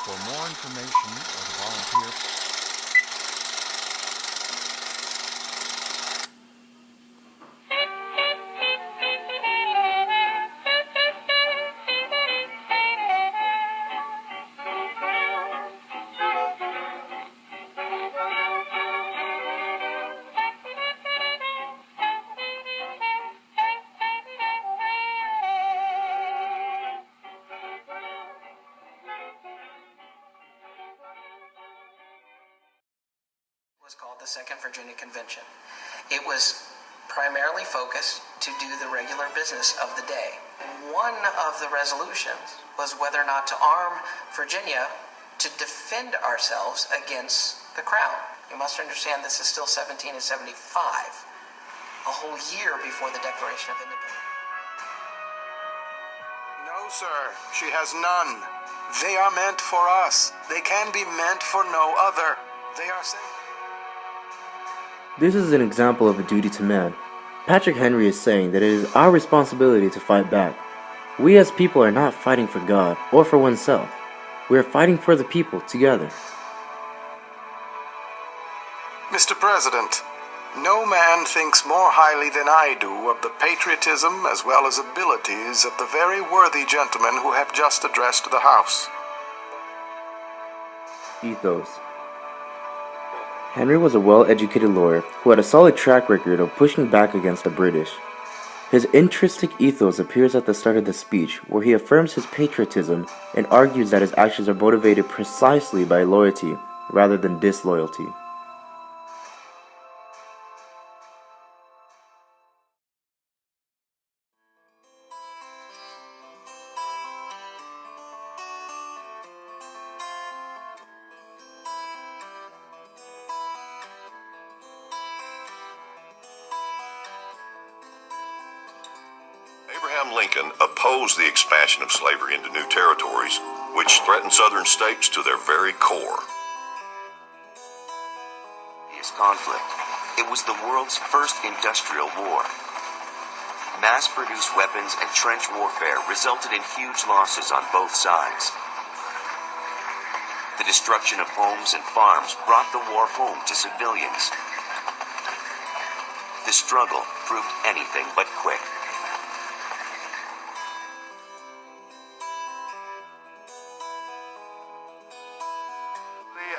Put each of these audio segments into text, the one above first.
For more information or to volunteer, was called the Second Virginia Convention. It was primarily focused to do the regular business of the day. One of the resolutions was whether or not to arm Virginia to defend ourselves against the crown. You must understand this is still 1775, a whole year before the Declaration of Independence. No, sir, she has none. They are meant for us. They can be meant for no other. They are saying... This is an example of a duty to man. Patrick Henry is saying that it is our responsibility to fight back. We as people are not fighting for God or for oneself. We are fighting for the people together. Mr. President, no man thinks more highly than I do of the patriotism as well as abilities of the very worthy gentlemen who have just addressed the House. Ethos. Henry was a well-educated lawyer who had a solid track record of pushing back against the British. His intrinsic ethos appears at the start of the speech, where he affirms his patriotism and argues that his actions are motivated precisely by loyalty rather than disloyalty. Abraham Lincoln opposed the expansion of slavery into new territories, which threatened southern states to their very core. Conflict. It was the world's first industrial war. Mass-produced weapons and trench warfare resulted in huge losses on both sides. The destruction of homes and farms brought the war home to civilians. The struggle proved anything but quick.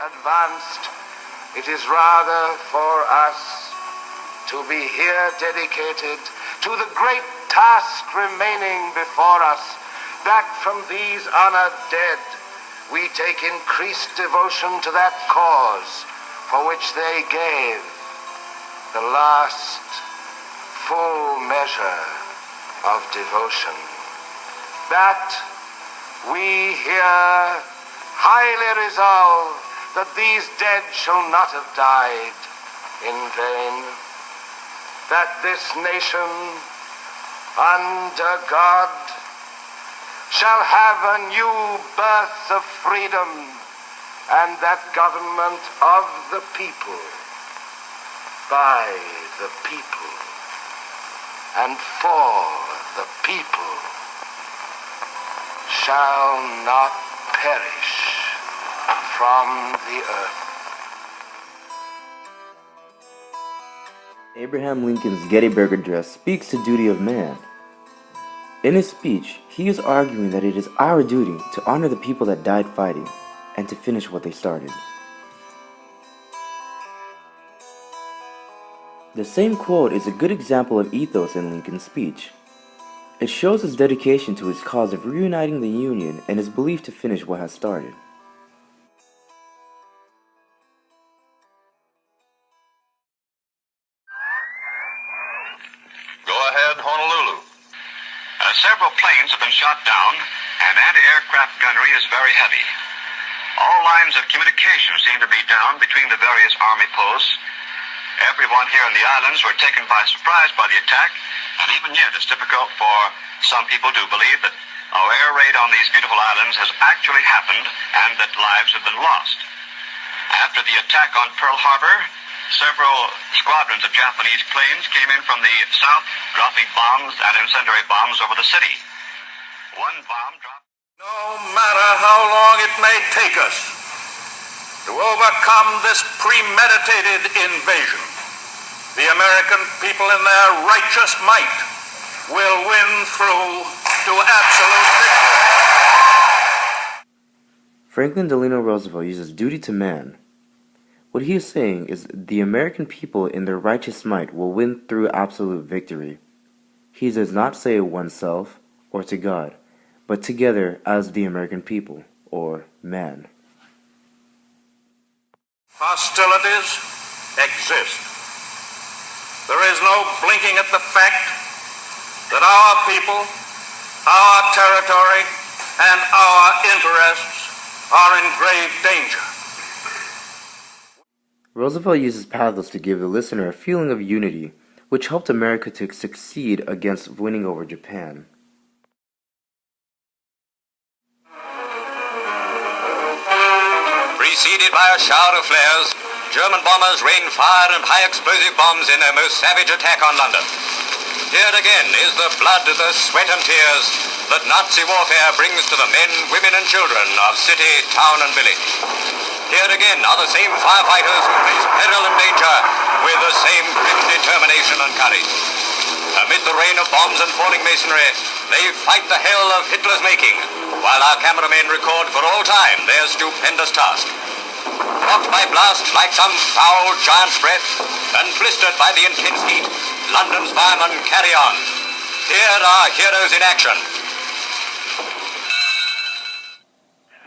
Advanced, it is rather for us to be here dedicated to the great task remaining before us, that from these honored dead we take increased devotion to that cause for which they gave the last full measure of devotion, that we here highly resolve that these dead shall not have died in vain, that this nation under God shall have a new birth of freedom, and that government of the people, by the people, and for the people, shall not perish from the earth. Abraham Lincoln's Gettysburg Address speaks to duty of man. In his speech, he is arguing that it is our duty to honor the people that died fighting and to finish what they started. The same quote is a good example of ethos in Lincoln's speech. It shows his dedication to his cause of reuniting the Union and his belief to finish what has started. Go ahead, Honolulu. Several planes have been shot down, and anti-aircraft gunnery is very heavy. All lines of communication seem to be down between the various Army posts. Everyone here in the islands were taken by surprise by the attack, and even yet it's difficult for some people to believe that our air raid on these beautiful islands has actually happened and that lives have been lost. After the attack on Pearl Harbor, several squadrons of Japanese planes came in from the south, dropping bombs and incendiary bombs over the city. One bomb dropped No matter how long it may take us to overcome this premeditated invasion, the American people in their righteous might will win through to absolute victory. Franklin Delano Roosevelt uses duty to man. What he is saying is the American people in their righteous might will win through absolute victory. He does not say oneself or to God, but together as the American people, or man. Hostilities exist. There is no blinking at the fact that our people, our territory, and our interests are in grave danger. Roosevelt uses Pathos to give the listener a feeling of unity, which helped America to succeed against winning over Japan. Preceded by a shower of flares, German bombers rained fire and high explosive bombs in their most savage attack on London. Here again is the blood, the sweat and tears that Nazi warfare brings to the men, women and children of city, town and village. Here again are the same firefighters who face peril and danger with the same grim determination and courage. Amid the rain of bombs and falling masonry, they fight the hell of Hitler's making, while our cameramen record for all time their stupendous task. Rocked by blast like some foul giant's breath, and blistered by the intense heat, London's firemen carry on. Here are heroes in action.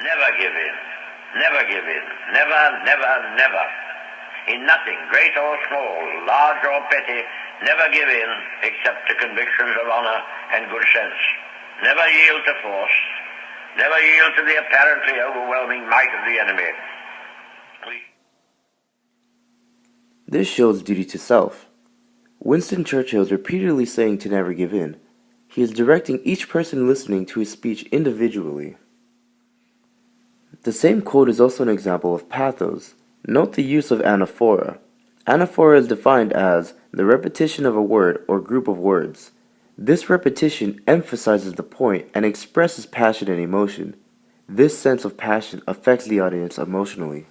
Never give in. Never give in. Never, never, never. In nothing, great or small, large or petty, never give in except to convictions of honor and good sense. Never yield to force. Never yield to the apparently overwhelming might of the enemy. This shows duty to self. Winston Churchill is repeatedly saying to never give in. He is directing each person listening to his speech individually. The same quote is also an example of pathos. Note the use of anaphora. Anaphora is defined as the repetition of a word or group of words. This repetition emphasizes the point and expresses passion and emotion. This sense of passion affects the audience emotionally.